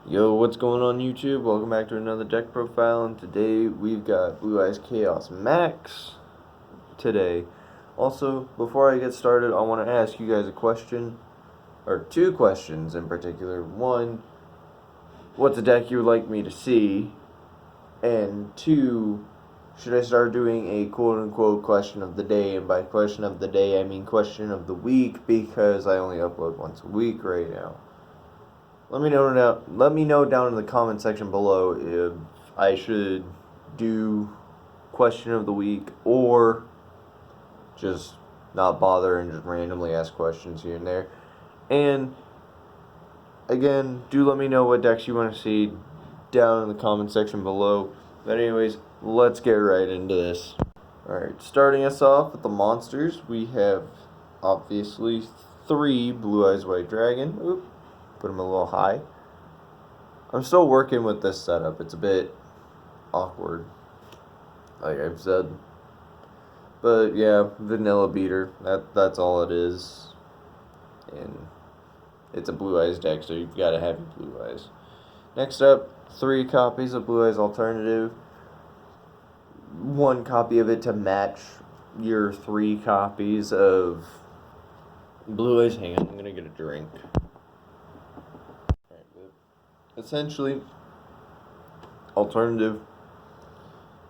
Yo, what's going on YouTube? Welcome back to another deck profile, and today we've got Blue Eyes Chaos Max today. Also, before I get started, I want to ask you guys a question, or two questions in particular. One, what's a deck you would like me to see? And two, should I start doing a quote-unquote question of the day? And by question of the day, I mean question of the week, because I only upload once a week right now. Let me know down in the comment section below if I should do question of the week or just not bother and just randomly ask questions here and there. And again, do let me know what decks you want to see down in the comment section below. But anyways, let's get right into this. Alright, starting us off with the monsters, we have obviously 3 Blue Eyes White Dragon. Oop. Put them a little high. I'm still working with this setup. It's a bit awkward, like I've said. But yeah, vanilla beater. That's all it is. And it's a Blue Eyes deck, so you've got to have your Blue Eyes. Next up, 3 copies of Blue Eyes Alternative. 1 copy of it to match your 3 copies of Blue Eyes. Hang on, I'm gonna get a drink. Essentially, alternative,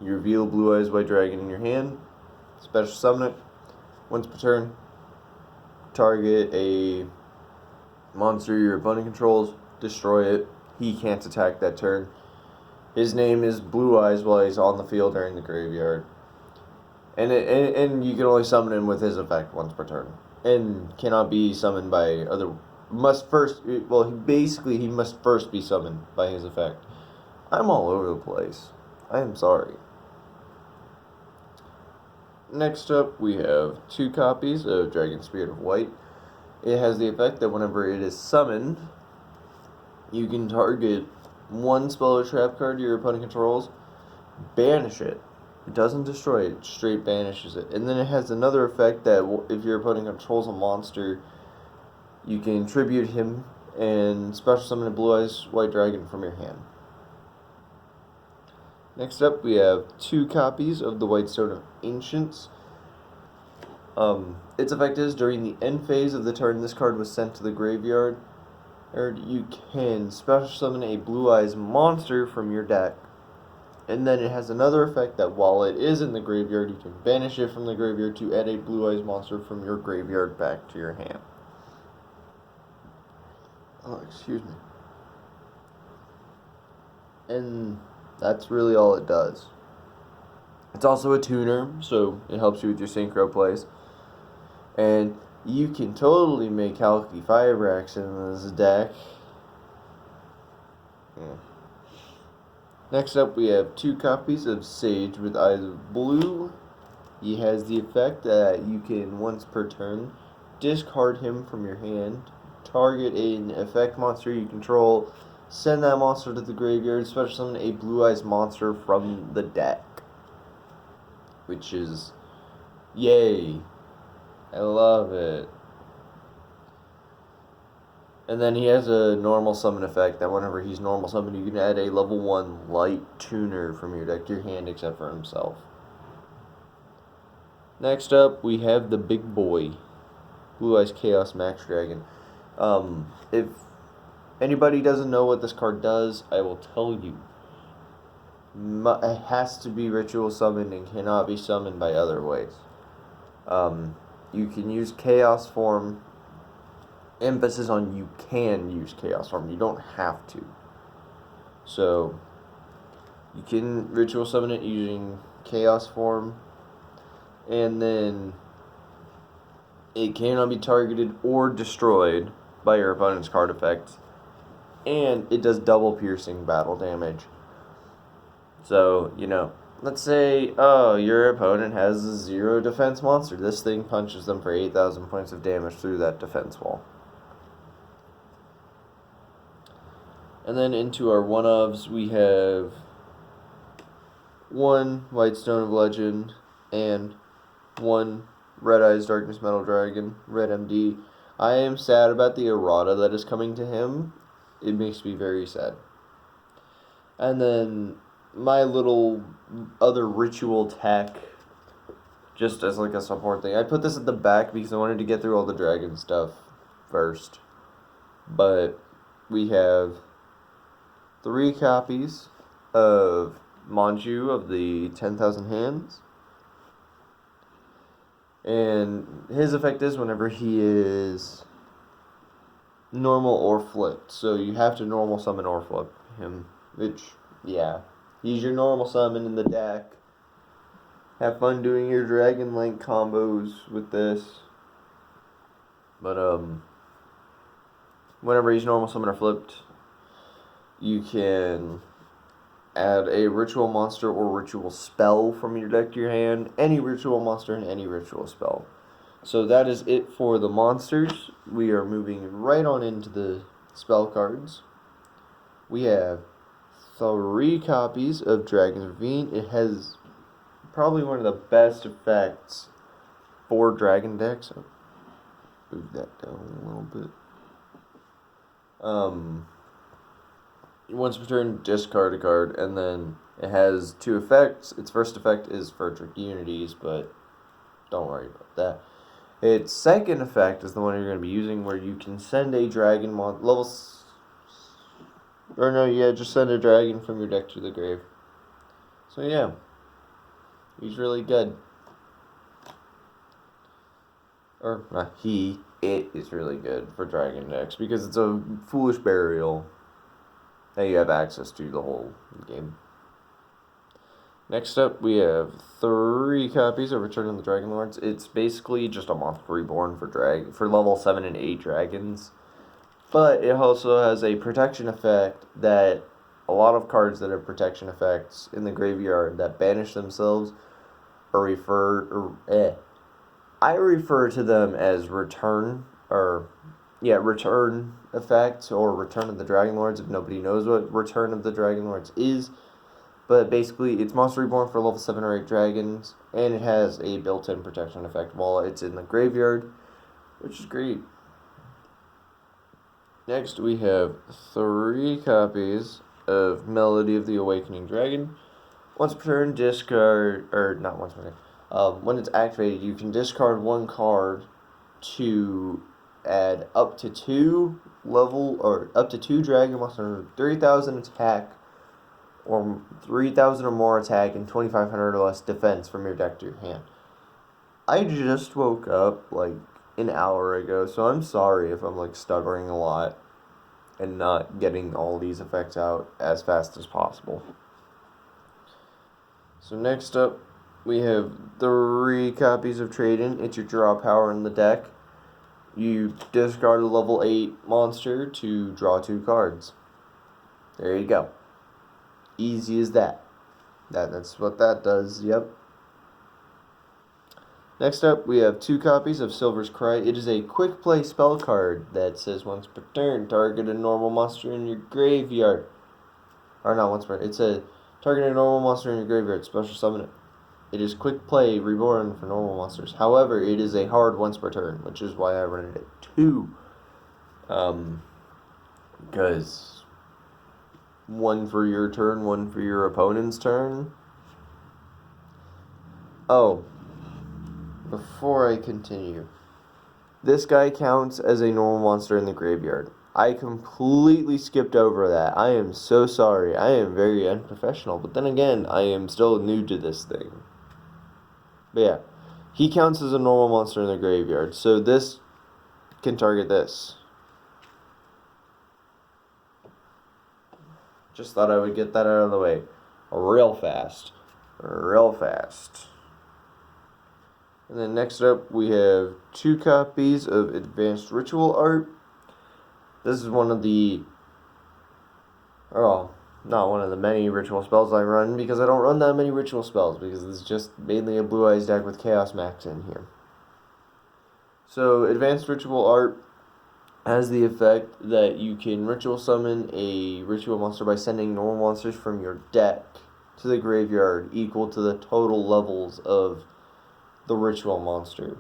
you reveal Blue Eyes White Dragon in your hand, special summon it, once per turn, target a monster your opponent controls, destroy it, he can't attack that turn. His name is Blue Eyes while he's on the field or in the graveyard. And you can only summon him with his effect once per turn. And cannot be summoned by other... he must first be summoned by his effect. I'm all over the place. I am sorry. Next up, we have 2 copies of Dragon Spirit of White. It has the effect that whenever it is summoned, you can target 1 spell or trap card your opponent controls, banish it. It doesn't destroy it, straight banishes it. And then it has another effect that if your opponent controls a monster, you can tribute him and special summon a Blue Eyes White Dragon from your hand. Next up, we have 2 copies of the White Stone of Ancients. Its effect is, during the end phase of the turn this card was sent to the graveyard, or you can special summon a Blue Eyes monster from your deck. And then it has another effect that while it is in the graveyard, you can banish it from the graveyard to add a Blue Eyes monster from your graveyard back to your hand. Oh, excuse me. And that's really all it does. It's also a tuner, so it helps you with your synchro plays. And you can totally make Kalki Firebrax in this deck. Next up, we have 2 copies of Sage with Eyes of Blue. He has the effect that you can, once per turn, discard him from your hand, target an effect monster you control, send that monster to the graveyard, special summon a Blue Eyes monster from the deck. Which is, yay. I love it. And then he has a normal summon effect that whenever he's normal summoned, you can add a level 1 light tuner from your deck to your hand except for himself. Next up, we have the big boy, Blue Eyes Chaos Max Dragon. If anybody doesn't know what this card does, I will tell you. It has to be ritual summoned and cannot be summoned by other ways. You can use Chaos Form. Emphasis on you can use Chaos Form. You don't have to. So, you can ritual summon it using Chaos Form. And then it cannot be targeted or destroyed by your opponent's card effects. And it does double piercing battle damage. So, let's say, your opponent has a 0 defense monster. This thing punches them for 8,000 points of damage through that defense wall. And then into our one-ofs, we have 1 White Stone of Legend and 1 Red Eyes Darkness Metal Dragon, Red MD. I am sad about the errata that is coming to him. It makes me very sad. And then my little other ritual tech, just as like a support thing. I put this at the back because I wanted to get through all the dragon stuff first. But we have 3 copies of Manju of the 10,000 Hands. And his effect is whenever he is normal or flipped. So you have to normal summon or flip him. Which, yeah. He's your normal summon in the deck. Have fun doing your Dragon Link combos with this. But, whenever he's normal summon or flipped, you can add a ritual monster or ritual spell from your deck to your hand. Any ritual monster and any ritual spell. So that is it for the monsters. We are moving right on into the spell cards. We have 3 copies of Dragon's Ravine. It has probably one of the best effects for dragon decks. I'll move that down a little bit. Once per turn, discard a card, and then it has 2 effects. Its first effect is for Unities, but don't worry about that. Its second effect is the one you're going to be using, where you can send a dragon just send a dragon from your deck to the grave. So yeah, he's really good. Or not he, it is really good for dragon decks because it's a Foolish Burial that you have access to the whole game. Next up, we have 3 copies of Return of the Dragon Lords. It's basically just a Month Reborn for level 7 and 8 dragons. But it also has a protection effect that a lot of cards that have protection effects in the graveyard that banish themselves I refer to them as return effects or Return of the Dragon Lords if nobody knows what Return of the Dragon Lords is. But basically, it's Monster Reborn for level 7 or 8 dragons, and it has a built-in protection effect while it's in the graveyard, which is great. Next, we have 3 copies of Melody of the Awakening Dragon. Once per turn, when it's activated, you can discard 1 card to add up to 2 dragon monsters, 3,000 attack, or 3,000 or more attack and 2,500 or less defense from your deck to your hand. I just woke up like an hour ago, so I'm sorry if I'm like stuttering a lot and not getting all these effects out as fast as possible. So next up, we have 3 copies of Trade-In. It's your draw power in the deck. You discard a level 8 monster to draw 2 cards. There you go. Easy as that. That's what that does, yep. Next up, we have 2 copies of Silver's Cry. It is a quick play spell card that says once per turn, target a normal monster in your graveyard. Or not once per, it says target a normal monster in your graveyard, special summon it. It is quick play reborn for normal monsters. However, it is a hard once per turn, which is why I run it at 2. Because 1 for your turn, 1 for your opponent's turn. Oh, before I continue, this guy counts as a normal monster in the graveyard. I completely skipped over that. I am so sorry. I am very unprofessional. But then again, I am still new to this thing. But yeah, he counts as a normal monster in the graveyard. So this can target this. Just thought I would get that out of the way real fast. And then next up, we have 2 copies of Advanced Ritual Art. This is one of the, not one of the many ritual spells I run, because I don't run that many ritual spells, because it's just mainly a Blue Eyes deck with Chaos Max in here. So, Advanced Ritual Art has the effect that you can ritual summon a ritual monster by sending normal monsters from your deck to the graveyard equal to the total levels of the ritual monster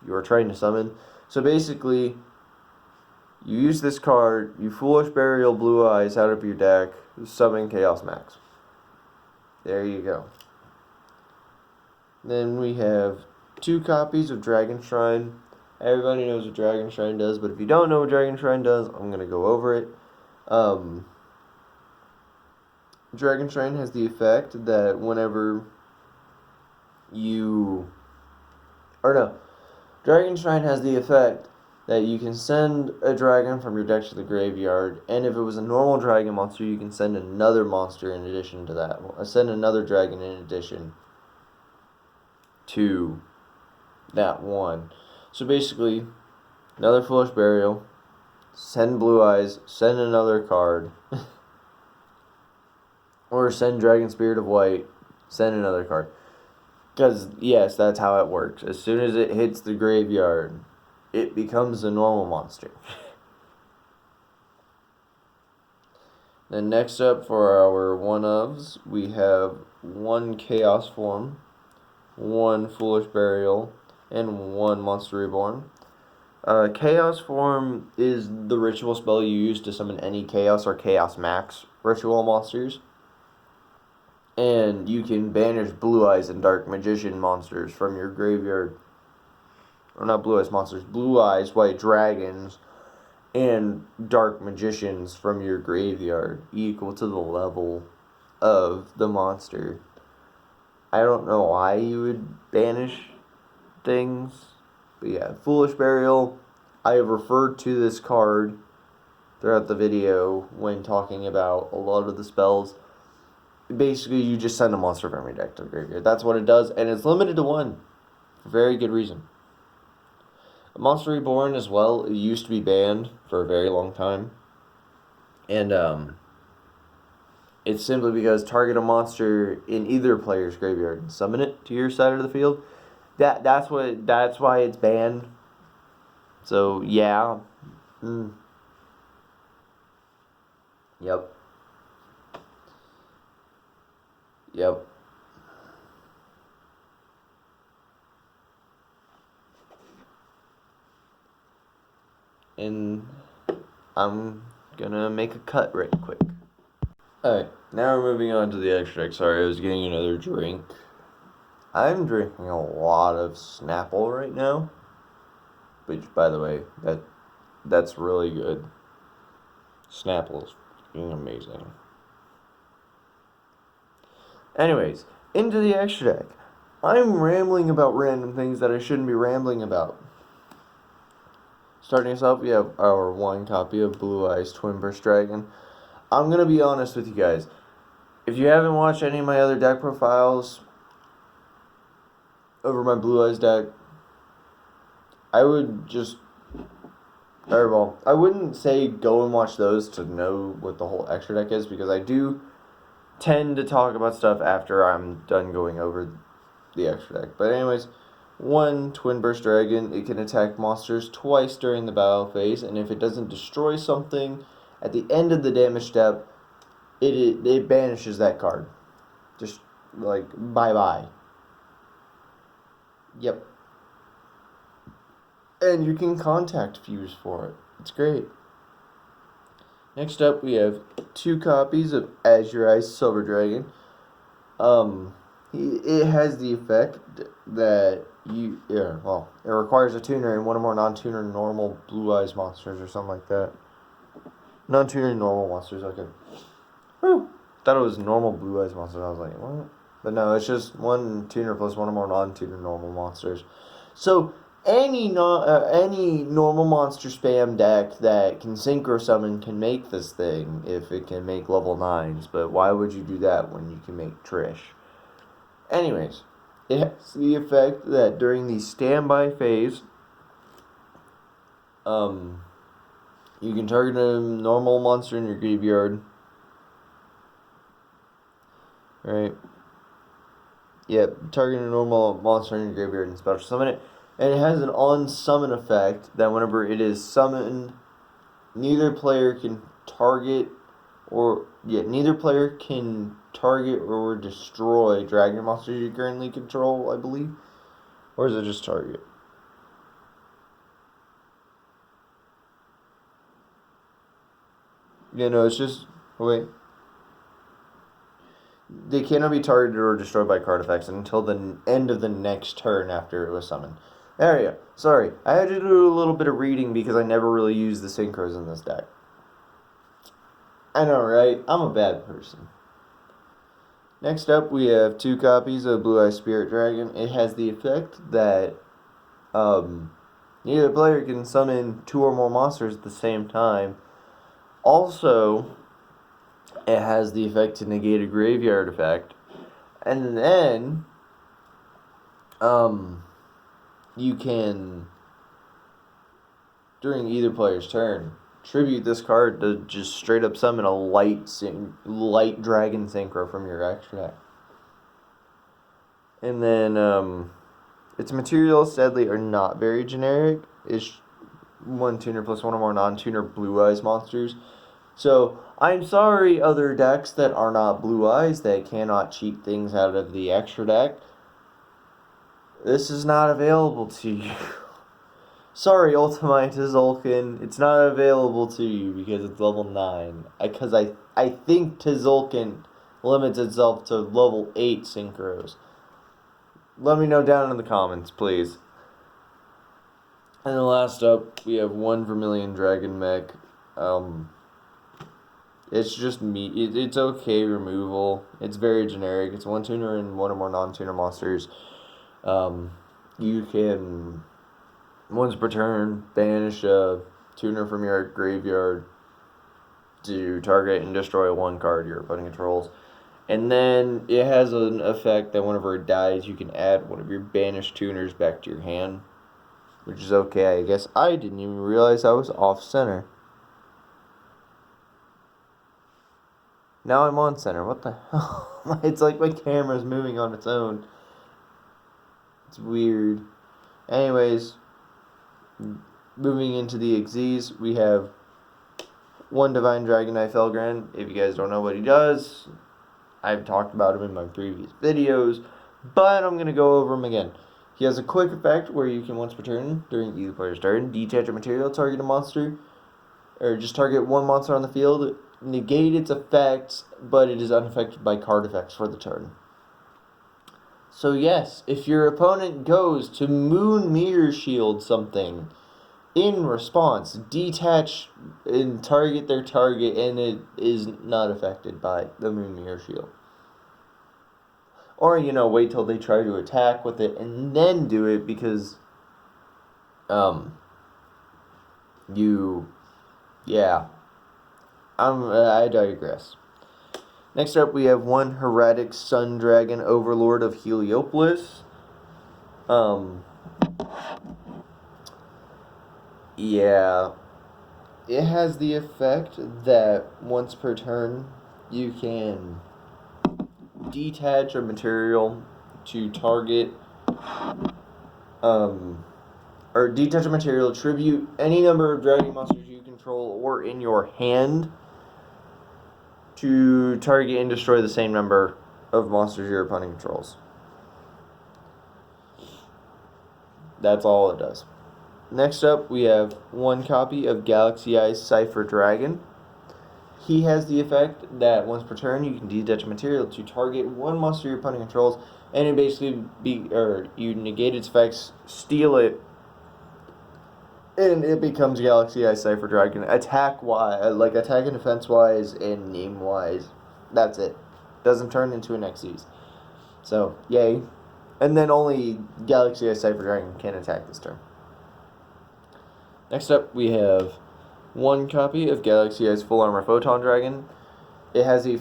you are trying to summon. So basically, You use this card, you Foolish Burial Blue Eyes out of your deck, summon Chaos Max. There you go. Then we have 2 copies of Dragon Shrine. Everybody knows what Dragon Shrine does, but if you don't know what Dragon Shrine does, I'm going to go over it. Dragon Shrine has the effect that whenever you... Dragon Shrine has the effect that you can send a dragon from your deck to the graveyard, and if it was a normal dragon monster, you can send another monster in addition to that. Send another dragon in addition to that one. So basically, another Foolish Burial, send Blue Eyes, send another card, or send Dragon Spirit of White, send another card. Because, yes, that's how it works. As soon as it hits the graveyard, it becomes a normal monster. Then next up for our one-ofs, we have 1 Chaos Form, 1 Foolish Burial, and 1 Monster Reborn. Chaos Form is the ritual spell you use to summon any Chaos or Chaos Max ritual monsters. And you can banish Blue Eyes and Dark Magician monsters from your graveyard. Or not Blue Eyes monsters, Blue Eyes, White Dragons, and Dark Magicians from your graveyard, equal to the level of the monster. I don't know why you would banish things, but yeah, Foolish Burial. I have referred to this card throughout the video when talking about a lot of the spells. Basically, you just send a monster from your deck to the graveyard. That's what it does, and it's limited to 1. For very good reason. Monster Reborn as well, it used to be banned for a very long time. And it's simply because target a monster in either player's graveyard and summon it to your side of the field. That's why it's banned. So yeah. Yep. And I'm gonna make a cut right quick. Alright, now we're moving on to the extract. Sorry, I was getting another drink. I'm drinking a lot of Snapple right now. Which, by the way, that's really good. Snapple is amazing. Anyways, into the extract. I'm rambling about random things that I shouldn't be rambling about. Starting us off, we have our 1 copy of Blue Eyes Twin Burst Dragon. I'm going to be honest with you guys. If you haven't watched any of my other deck profiles over my Blue Eyes deck, I would just... I wouldn't say go and watch those to know what the whole extra deck is, because I do tend to talk about stuff after I'm done going over the extra deck. But anyways, 1 Twin Burst Dragon, it can attack monsters twice during the battle phase, and if it doesn't destroy something at the end of the damage step, it banishes that card. Just, like, bye-bye. Yep. And you can contact Fuse for it. It's great. Next up, we have 2 copies of Azure Eyes Silver Dragon. It has the effect that it requires a tuner and 1 or more non-tuner normal Blue Eyes monsters or something like that. Non-tuner normal monsters, okay. Whew. Thought it was normal Blue Eyes monsters. I was like, what? But no, it's just 1 tuner plus 1 or more non-tuner normal monsters. So any normal monster spam deck that can synchro summon can make this thing if it can make level 9s. But why would you do that when you can make Trish? Anyways, it has the effect that during the standby phase, you can target a normal monster in your graveyard. Right? Yep, target a normal monster in your graveyard and special summon it. And it has an on-summon effect that whenever it is summoned, neither player can target or destroy dragon monsters you currently control, I believe. Or is it just target? You know, it's just wait. They cannot be targeted or destroyed by card effects until the end of the next turn after it was summoned. There you go. Sorry, I had to do a little bit of reading because I never really used the synchros in this deck. I know, right? I'm a bad person. Next up, we have 2 copies of Blue Eyes Spirit Dragon. It has the effect that neither player can summon 2 or more monsters at the same time. Also, it has the effect to negate a graveyard effect. And then, you can, during either player's turn, tribute this card to just straight up summon a light dragon synchro from your extra deck. And then, its materials, sadly, are not very generic. It's 1 tuner plus 1 or more non-tuner Blue Eyes monsters. So, I'm sorry, other decks that are not Blue Eyes that cannot cheat things out of the extra deck. This is not available to you. Sorry, Ultimate Tzolk'in, it's not available to you because it's level 9. Because I think Tzolk'in limits itself to level 8 synchros. Let me know down in the comments, please. And then last up, we have 1 Vermilion Dragon Mech. It's just it's okay removal. It's very generic. It's 1 tuner and 1 or more non-tuner monsters. You can, once per turn, banish a tuner from your graveyard to target and destroy 1 card your opponent controls. And then it has an effect that whenever it dies, you can add 1 of your banished tuners back to your hand. Which is okay, I guess. I didn't even realize I was off-center. Now I'm on center. What the hell? It's like my camera's moving on its own. It's weird. Anyways, moving into the Xyz, we have 1 Divine Dragonite Felgrand. If you guys don't know what he does, I've talked about him in my previous videos, but I'm going to go over him again. He has a quick effect where you can once per turn, during either player's turn, detach a material, target a monster, or just target 1 monster on the field, negate its effects, but it is unaffected by card effects for the turn. So yes, if your opponent goes to Moon Mirror Shield something, in response, detach and target their target, and it is not affected by the Moon Mirror Shield. Or, wait till they try to attack with it and then do it because, I digress. Next up, we have 1 Heraldic Sun Dragon Overlord of Heliopolis. It has the effect that once per turn, you can detach a material to target, or detach a material, tribute any number of dragon monsters you control or in your hand to target and destroy the same number of monsters your opponent controls. That's all it does. Next up, we have 1 copy of Galaxy Eyes Cypher Dragon. He has the effect that once per turn, you can detach a material to target 1 monster your opponent controls, and it basically you negate its effects, steal it, and it becomes Galaxy Eyes Cypher Dragon. Attack and defense wise and name wise, that's it. Doesn't turn into an Xyz. So, yay. And then only Galaxy Eyes Cypher Dragon can attack this turn. Next up, we have 1 copy of Galaxy Eyes Full Armor Photon Dragon. It has you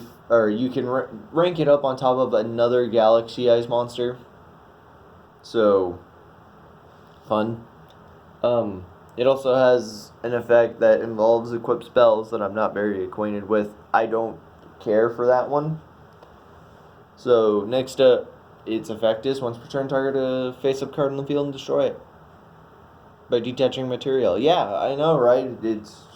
can rank it up on top of another Galaxy Eyes monster. So, fun. It also has an effect that involves equipped spells that I'm not very acquainted with. I don't care for that one. So, next up, its effect is once per turn, target a face-up card on the field and destroy it by detaching material. Yeah, I know, right? It's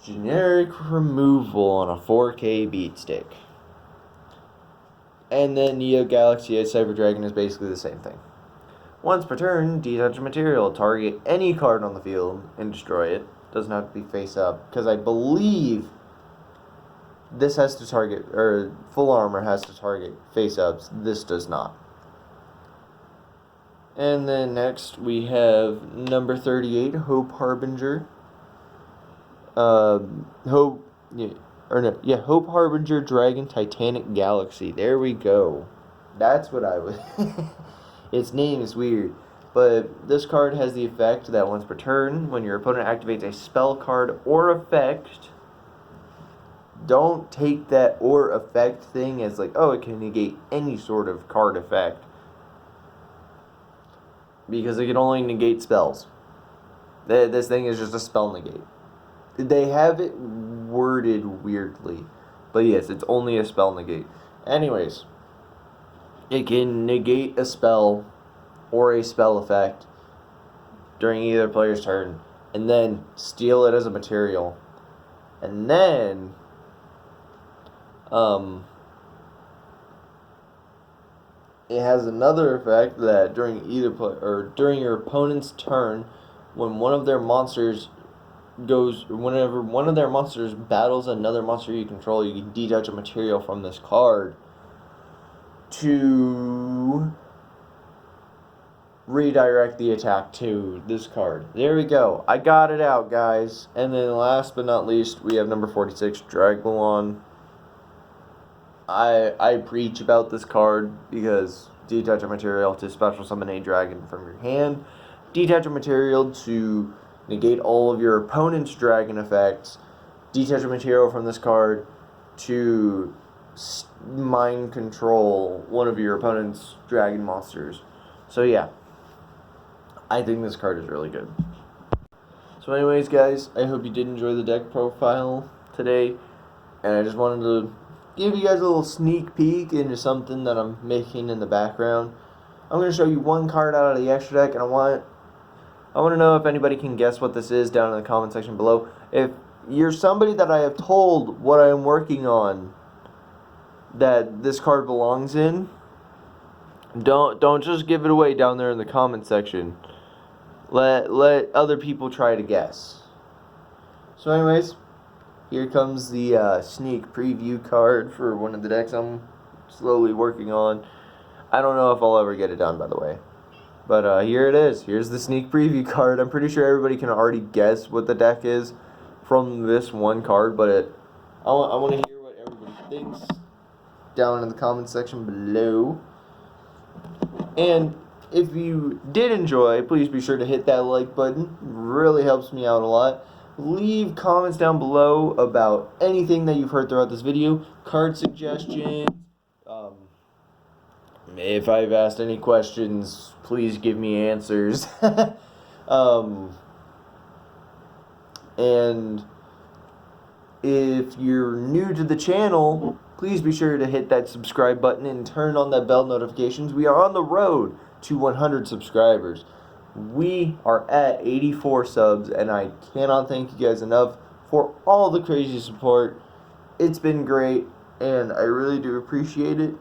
generic removal on a 4K beat stick. And then Neo Galaxy Eyes Cyber Dragon is basically the same thing. Once per turn, detach a material, target any card on the field and destroy it. Doesn't have to be face up, because I believe this has to target, or full armor has to target face ups. This does not. And then next we have number 38, Hope Harbinger. Hope Harbinger Dragon Titanic Galaxy. There we go. That's what I was. Its name is weird. But this card has the effect that once per turn, when your opponent activates a spell card or effect, don't take that or effect thing as like, oh, it can negate any sort of card effect. Because it can only negate spells. This thing is just a spell negate. They have it worded weirdly. But yes, it's only a spell negate. Anyways, it can negate a spell or a spell effect during either player's turn, and then steal it as a material. And then it has another effect that during during your opponent's turn, when one of their monsters whenever one of their monsters battles another monster you control, you can detach a material from this card to redirect the attack to this card. There we go. I got it out, guys. And then last but not least, we have number 46, Dragmalon. I preach about this card because detach a material to special summon a dragon from your hand. Detach a material to negate all of your opponent's dragon effects. Detach a material from this card to mind control one of your opponent's dragon monsters. So yeah, I think this card is really good. So anyways, guys, I hope you did enjoy the deck profile today, and I just wanted to give you guys a little sneak peek into something that I'm making in the background. I'm going to show you one card out of the extra deck, and I want to know if anybody can guess what this is down in the comment section below. If you're somebody that I have told what I am working on that this card belongs in, don't just give it away down there in the comment section. Let other people try to guess. So anyways, here comes the sneak preview card for one of the decks I'm slowly working on. I don't know if I'll ever get it done, by the way. But here it is. Here's the sneak preview card. I'm pretty sure everybody can already guess what the deck is from this one card, but I want to hear what everybody thinks down in the comment section below. And if you did enjoy, please be sure to hit that like button. It really helps me out a lot. Leave comments down below about anything that you've heard throughout this video. Card suggestions. If I've asked any questions, please give me answers. And if you're new to the channel, please be sure to hit that subscribe button and turn on that bell notifications. We are on the road to 100 subscribers. We are at 84 subs, and I cannot thank you guys enough for all the crazy support. It's been great, and I really do appreciate it.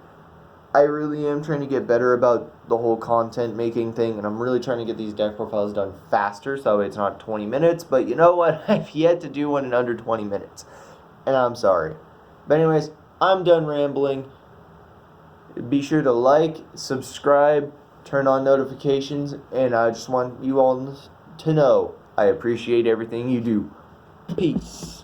I really am trying to get better about the whole content making thing, and I'm really trying to get these deck profiles done faster, so it's not 20 minutes, but you know what? I've yet to do one in under 20 minutes, and I'm sorry. But anyways, I'm done rambling. Be sure to like, subscribe, turn on notifications, and I just want you all to know I appreciate everything you do. Peace.